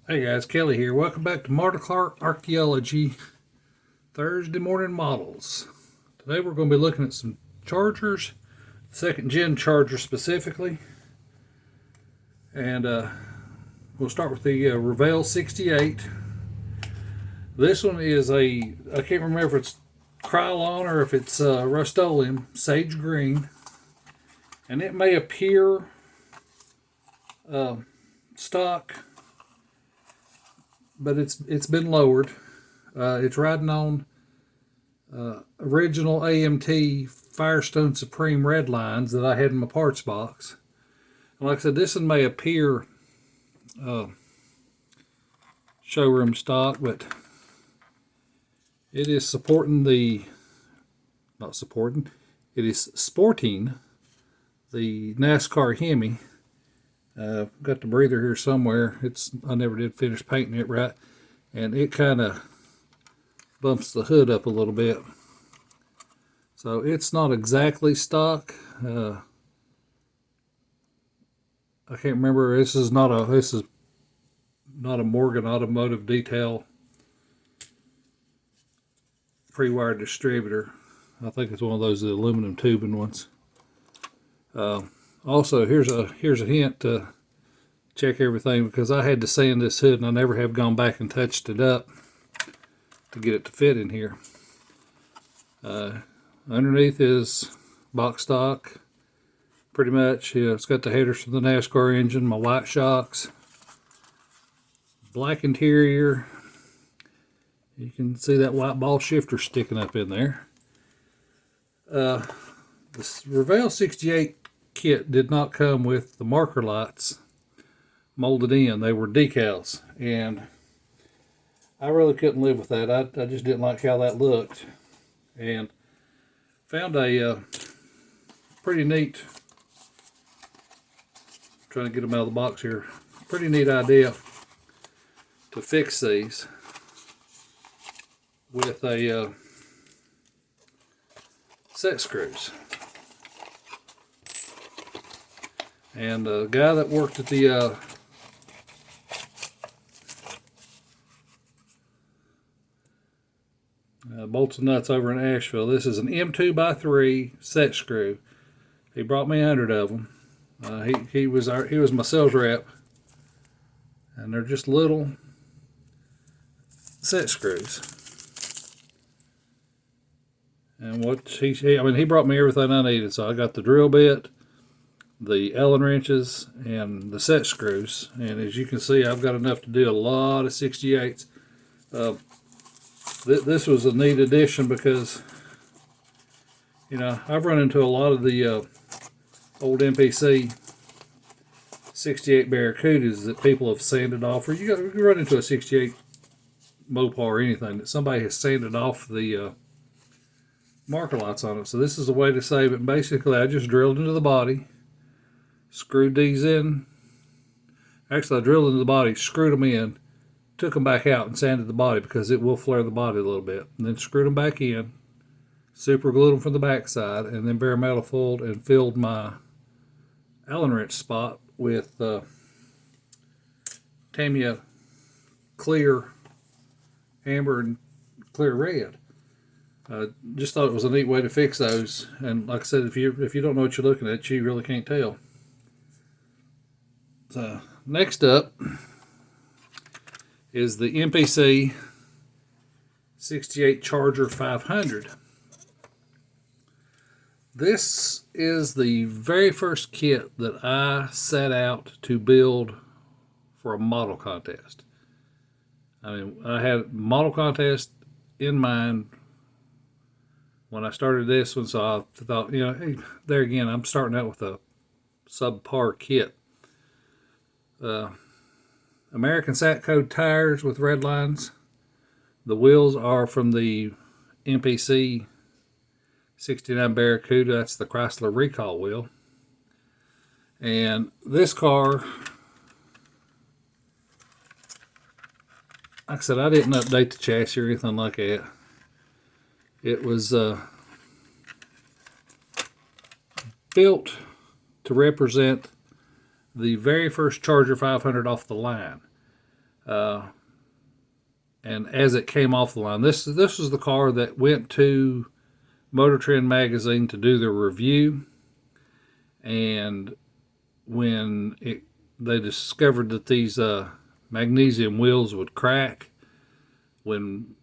Hey guys, Kelly here. Welcome back to Marta Clark Archaeology Thursday morning models. Today we're going to be looking at some chargers, second gen charger specifically, and we'll start with the Vale 68. This one is I can't remember if it's Krylon or if it's Rust-Oleum Sage Green, and it may appear stock, but it's been lowered. It's riding on original AMT Firestone Supreme red lines that I had in my parts box. And like I said, this one may appear showroom stock, but it is it is sporting the NASCAR Hemi. Got the breather here somewhere. I never did finish painting it right, and it kind of bumps the hood up a little bit. So it's not exactly stock. I can't remember. This is not a Morgan Automotive Detail pre-wired distributor. I think it's one of those aluminum tubing ones. Also, here's a hint to check everything, because I had to sand this hood and I never have gone back and touched it up to get it to fit in here. Underneath is box stock, pretty much. Yeah, it's got the headers for the NASCAR engine, my white shocks, black interior. You can see that white ball shifter sticking up in there. This Vale 68 kit did not come with the marker lights molded in. They were decals, and I really couldn't live with that. I just didn't like how that looked, and found a pretty neat, trying to get them out of the box here, pretty neat idea to fix these with a set screws. And the guy that worked at the bolts and nuts over in Asheville, this is an M2x3 set screw. He brought me 100 of them. He was my sales rep, and they're just little set screws. And he brought me everything I needed. So I got the drill bit, the Allen wrenches, and the set screws. And as you can see, I've got enough to do a lot of 68s. This was a neat addition because, I've run into a lot of the old MPC 68 Barracudas that people have sanded off, or you run into a 68 Mopar or anything that somebody has sanded off the marker lights on it. So this is a way to save it. Basically, I just drilled into the body, screwed these in. Actually, I drilled into the body, screwed them in, took them back out and sanded the body because it will flare the body a little bit. And then screwed them back in, super glued them from the back side, and then bare metal foiled and filled my Allen wrench spot with Tamiya clear amber and clear red. Just thought it was a neat way to fix those. And like I said, if you don't know what you're looking at, you really can't tell. So next up is the MPC 68 Charger 500. This is the very first kit that I set out to build for a model contest. I mean, I had model contest in mind when I started this one, so I thought, hey, there again, I'm starting out with a subpar kit. American Sat Code tires with red lines. The wheels are from the MPC 69 Barracuda. That's the Chrysler recall wheel. And this car, like I said, I didn't update the chassis or anything like that. It was built to represent the very first Charger 500 off the line. And as it came off the line, this was the car that went to Motor Trend magazine to do their review. And when they discovered that these magnesium wheels would crack, when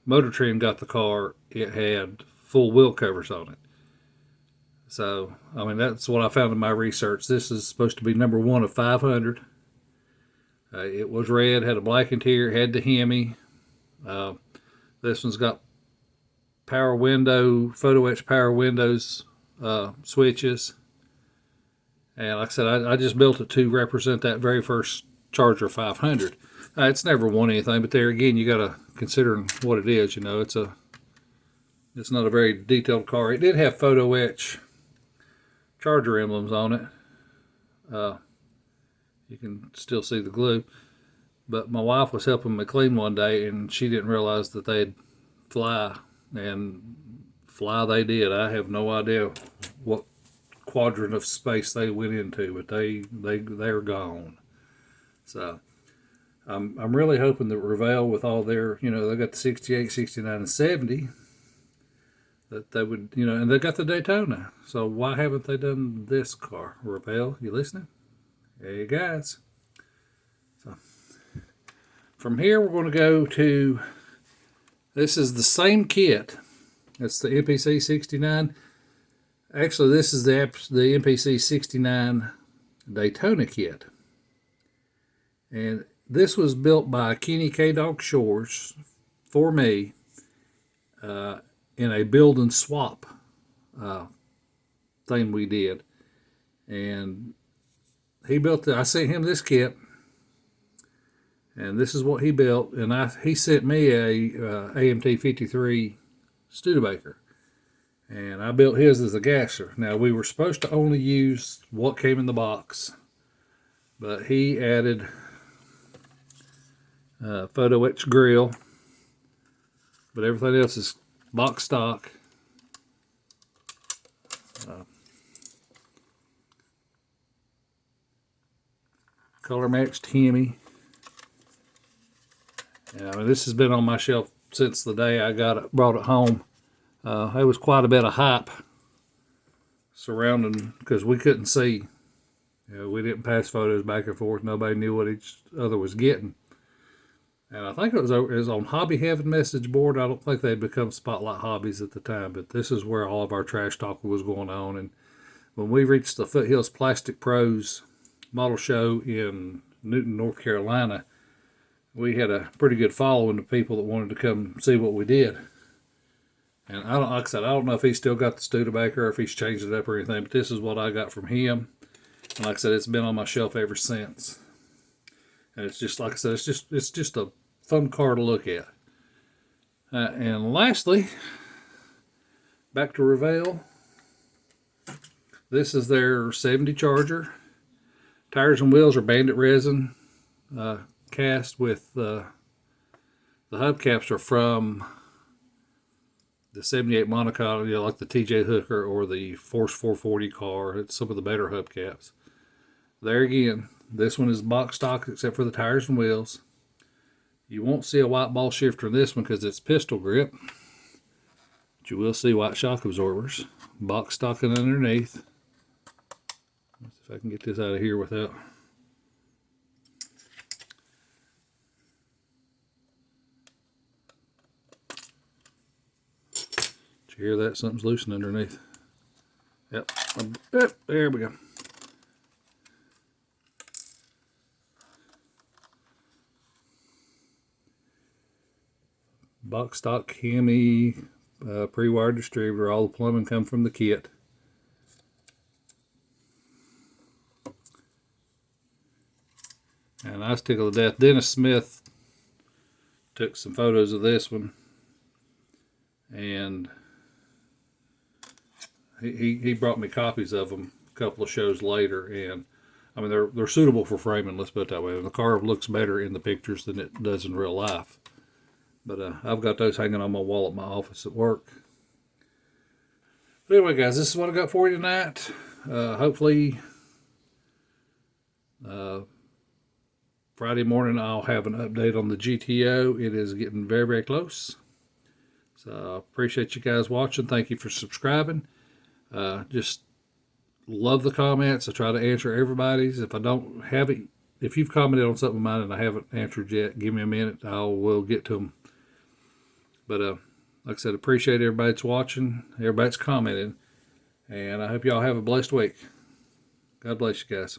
Motor Trend got the car, it had full wheel covers on it. So, I mean, that's what I found in my research. This is supposed to be number 1 of 500. It was red, had a black interior, had the Hemi. This one's got power window, photo etch power windows switches. And like I said, I just built it to represent that very first Charger 500. It's never won anything, but there again, you got to consider what it is. You know, it's not a very detailed car. It did have photo etch Charger emblems on it. You can still see the glue. But my wife was helping me clean one day, and she didn't realize that they'd fly. And fly they did. I have no idea what quadrant of space they went into, but they're gone. So I'm really hoping that Revell, with all their, you know, they got the 68, 69, and 70, that they would, you know, and they got the Daytona. So why haven't they done this car? Revell, you listening? Hey guys. So from here we're going to go to, this is the same kit. It's the MPC 69. Actually, this is the MPC 69 Daytona kit. And this was built by Kenny K-Dog Shores for me in a build and swap thing we did. And he built I sent him this kit, and this is what he built. And he sent me a AMT 53 Studebaker, and I built his as a gasser. Now, we were supposed to only use what came in the box, but he added photo etch grill, but everything else is box stock. Color matched Hemi. Yeah, I mean, this has been on my shelf since the day I brought it home. There was quite a bit of hype surrounding, because we couldn't see. You know, we didn't pass photos back and forth. Nobody knew what each other was getting. And I think it was on Hobby Heaven message board. I don't think they'd become Spotlight Hobbies at the time, but this is where all of our trash talk was going on. And when we reached the Foothills Plastic Pros model show in Newton, North Carolina, we had a pretty good following of people that wanted to come see what we did. And like I said, I don't know if he's still got the Studebaker or if he's changed it up or anything, but this is what I got from him. And like I said, it's been on my shelf ever since. And it's just, like I said, it's just a fun car to look at. And lastly, back to Revell. This is their 70 Charger. Tires and wheels are Bandit resin cast with the hubcaps are from the 78 monocoque, you know, like the TJ Hooker or the Force 440 car. It's some of the better hubcaps. There again, this one is box stock except for the tires and wheels. You won't see a white ball shifter in this one because it's pistol grip. But you will see white shock absorbers. Box stocking underneath. Let's see if I can get this out of here without. Did you hear that? Something's loosened underneath. Yep. There we go. Box stock Hemi, pre-wired distributor. All the plumbing come from the kit. And I was tickled to death. Dennis Smith took some photos of this one, and he brought me copies of them a couple of shows later. And I mean, they're suitable for framing. Let's put it that way. The car looks better in the pictures than it does in real life. But I've got those hanging on my wall at my office at work. But anyway, guys, this is what I got for you tonight. Hopefully, Friday morning, I'll have an update on the GTO. It is getting very, very close. So I appreciate you guys watching. Thank you for subscribing. Just love the comments. I try to answer everybody's. If I don't have it, if you've commented on something of mine and I haven't answered yet, give me a minute. I will get to them. But like I said, appreciate everybody that's watching, everybody that's commenting, and I hope y'all have a blessed week. God bless you guys.